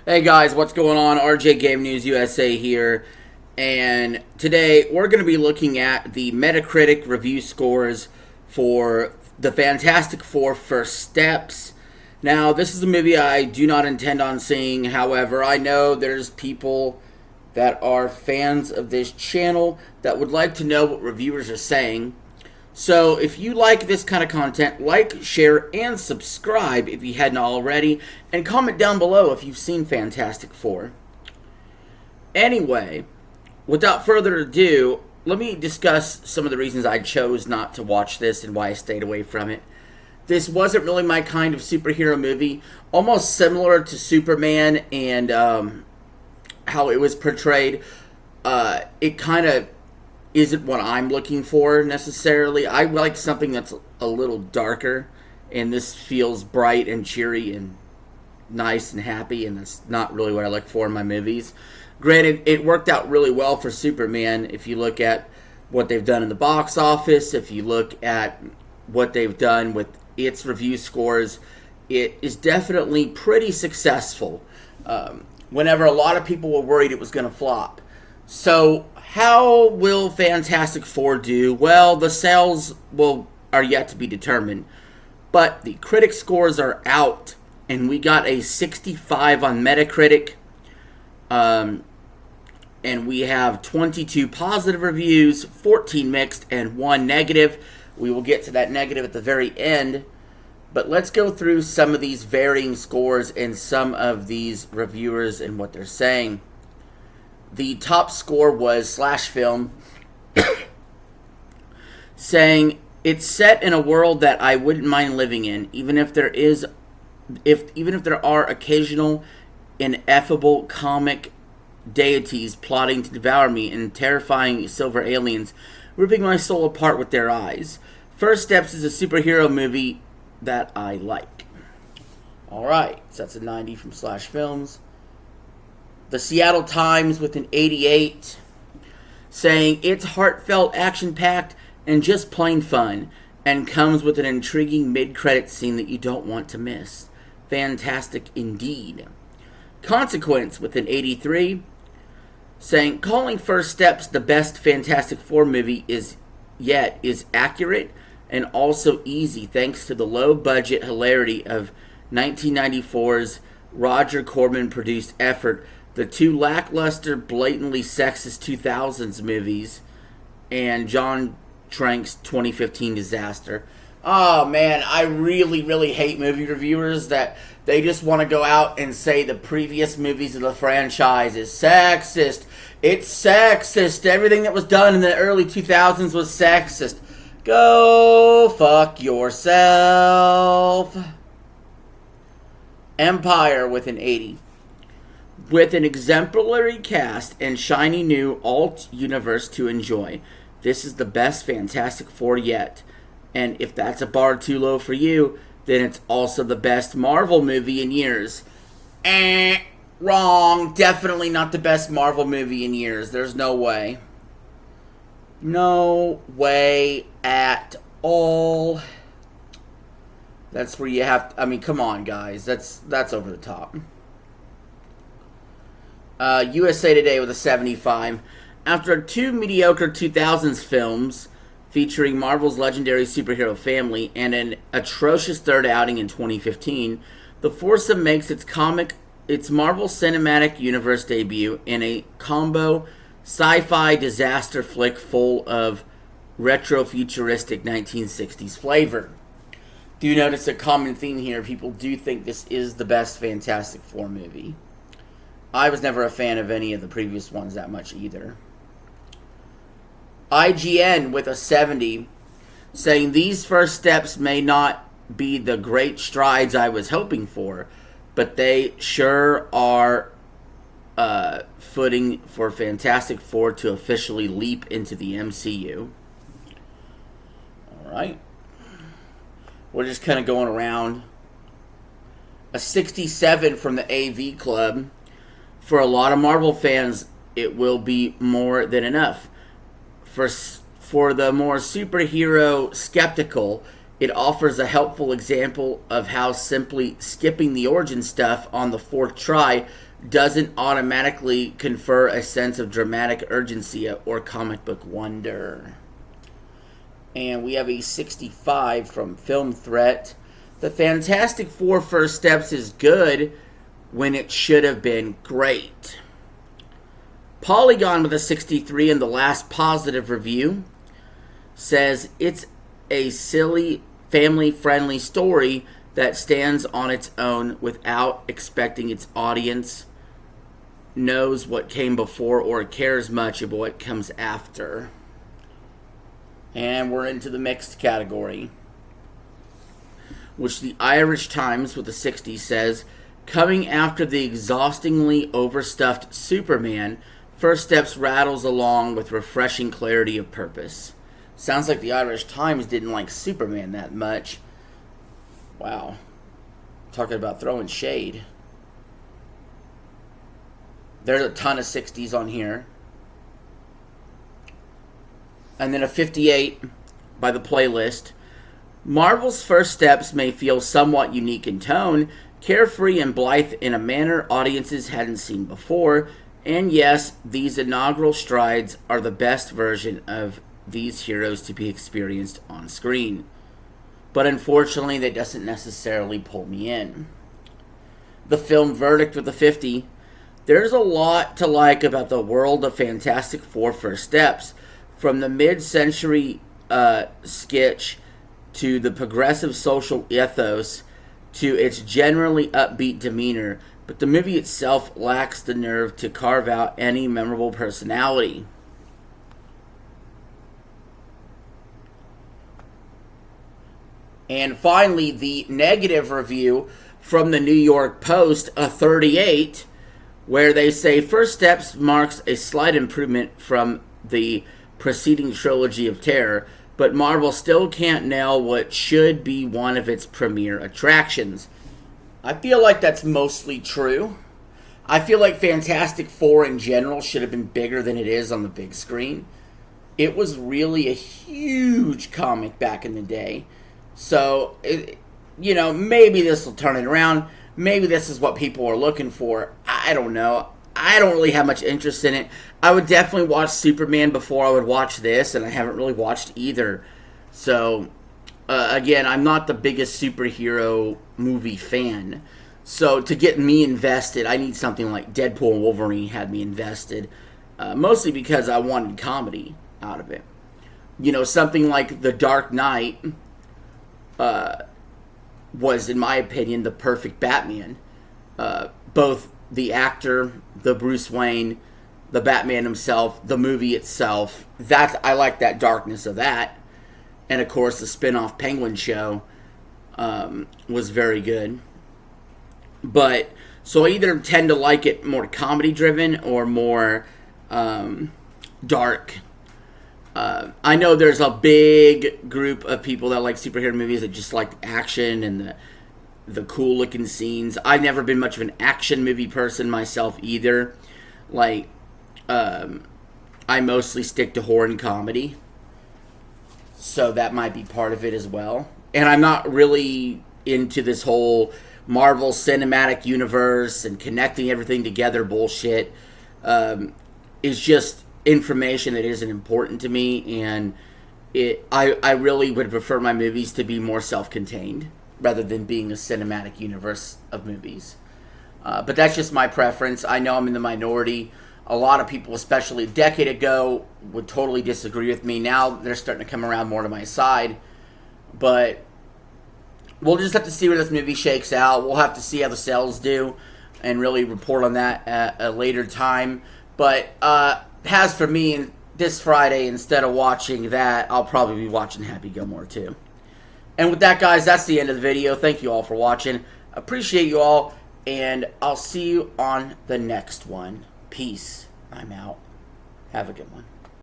Hey guys, what's going on? RJ Game News USA here. And today we're going to be looking at the Metacritic review scores for the Fantastic Four First Steps. Now, this is a movie I do not intend on seeing. However, I know there's people that are fans of this channel that would like to know what reviewers are saying. So if you like this kind of content, like, share, and subscribe if you hadn't already, and comment down below if you've seen Fantastic Four. Anyway, without further ado, let me discuss some of the reasons I chose not to watch this and why I stayed away from it. This wasn't really my kind of superhero movie, almost similar to Superman and how it was portrayed. It kind of isn't what I'm looking for necessarily. I like something that's a little darker, and this feels bright and cheery and nice and happy, and that's not really what I look for in my movies. Granted, it worked out really well for Superman if you look at what they've done in the box office, if you look at what they've done with its review scores. It is definitely pretty successful. Whenever a lot of people were worried it was going to flop. So, how will Fantastic Four do? Well, the sales are yet to be determined. But the critic scores are out, and we got a 65 on Metacritic. And we have 22 positive reviews, 14 mixed, and 1 negative. We will get to that negative at the very end. But let's go through some of these varying scores and some of these reviewers and what they're saying. The top score was Slash Film, saying it's set in a world that I wouldn't mind living in, even if there are occasional ineffable comic deities plotting to devour me and terrifying silver aliens ripping my soul apart with their eyes. First Steps is a superhero movie that I like. Alright, so that's a 90 from Slash Films. The Seattle Times with an 88, saying it's heartfelt, action-packed, and just plain fun, and comes with an intriguing mid-credit scene that you don't want to miss. Fantastic indeed. Consequence with an 83, saying calling First Steps the best Fantastic Four movie is accurate and also easy thanks to the low-budget hilarity of 1994's Roger Corman-produced effort, the two lackluster, blatantly sexist 2000s movies, and John Trank's 2015 disaster. Oh man, I really, really hate movie reviewers that they just want to go out and say the previous movies of the franchise is sexist. It's sexist. Everything that was done in the early 2000s was sexist. Go fuck yourself. Empire with an 80. With an exemplary cast and shiny new alt universe to enjoy, this is the best Fantastic Four yet. And if that's a bar too low for you, then it's also the best Marvel movie in years. Wrong. Definitely not the best Marvel movie in years. There's no way. No way at all. That's where you have to, I mean, come on, guys. That's over the top. USA Today with a 75. After two mediocre 2000s films featuring Marvel's legendary superhero family and an atrocious third outing in 2015, the foursome makes its Marvel Cinematic Universe debut in a combo sci-fi disaster flick full of retro-futuristic 1960s flavor. Do you notice a common theme here? People do think this is the best Fantastic Four movie. I was never a fan of any of the previous ones that much either. IGN with a 70, saying these first steps may not be the great strides I was hoping for, but they sure are footing for Fantastic Four to officially leap into the MCU. Alright. We're just kind of going around. A 67 from the AV Club. For a lot of Marvel fans, it will be more than enough. For the more superhero skeptical, it offers a helpful example of how simply skipping the origin stuff on the fourth try doesn't automatically confer a sense of dramatic urgency or comic book wonder. And we have a 65 from Film Threat. The Fantastic Four First Steps is good when it should have been great. Polygon with a 63 in the last positive review says it's a silly, family-friendly story that stands on its own without expecting its audience knows what came before or cares much about what comes after. And we're into the mixed category, which the Irish Times with a 60 says, coming after the exhaustingly overstuffed Superman, First Steps rattles along with refreshing clarity of purpose. Sounds like the Irish Times didn't like Superman that much. Wow. Talking about throwing shade. There's a ton of 60s on here. And then a 58 by the playlist. Marvel's First Steps may feel somewhat unique in tone, carefree and blithe in a manner audiences hadn't seen before, and yes, these inaugural strides are the best version of these heroes to be experienced on screen. But unfortunately, that doesn't necessarily pull me in. The Film Verdict with a 50. There's a lot to like about the world of Fantastic Four First Steps, from the mid-century sketch to the progressive social ethos to its generally upbeat demeanor, but the movie itself lacks the nerve to carve out any memorable personality. And finally, the negative review from the New York Post, a 38, where they say First Steps marks a slight improvement from the preceding trilogy of terror, but Marvel still can't nail what should be one of its premier attractions. I feel like that's mostly true. I feel like Fantastic Four in general should have been bigger than it is on the big screen. It was really a huge comic back in the day. So, maybe this will turn it around. Maybe this is what people are looking for. I don't know. I don't really have much interest in it. I would definitely watch Superman before I would watch this, and I haven't really watched either. So, again, I'm not the biggest superhero movie fan. So, to get me invested, I need something like Deadpool and Wolverine had me invested. Mostly because I wanted comedy out of it. Something like The Dark Knight was, in my opinion, the perfect Batman. Both the actor, the Bruce Wayne, the Batman himself, the movie itself. I like that darkness of that. And, of course, the spin-off Penguin show was very good. But, so I either tend to like it more comedy-driven or more dark. I know there's a big group of people that like superhero movies that just like action and the cool looking scenes. I've never been much of an action movie person myself either. I mostly stick to horror and comedy. So that might be part of it as well. And I'm not really into this whole Marvel Cinematic Universe and connecting everything together bullshit. It's just information that isn't important to me, and I really would prefer my movies to be more self-contained rather than being a cinematic universe of movies. But that's just my preference. I know I'm in the minority. A lot of people, especially a decade ago, would totally disagree with me. Now they're starting to come around more to my side. But we'll just have to see where this movie shakes out. We'll have to see how the sales do and really report on that at a later time. But as for me, this Friday, instead of watching that, I'll probably be watching Happy Gilmore too. And with that, guys, that's the end of the video. Thank you all for watching. Appreciate you all, and I'll see you on the next one. Peace. I'm out. Have a good one.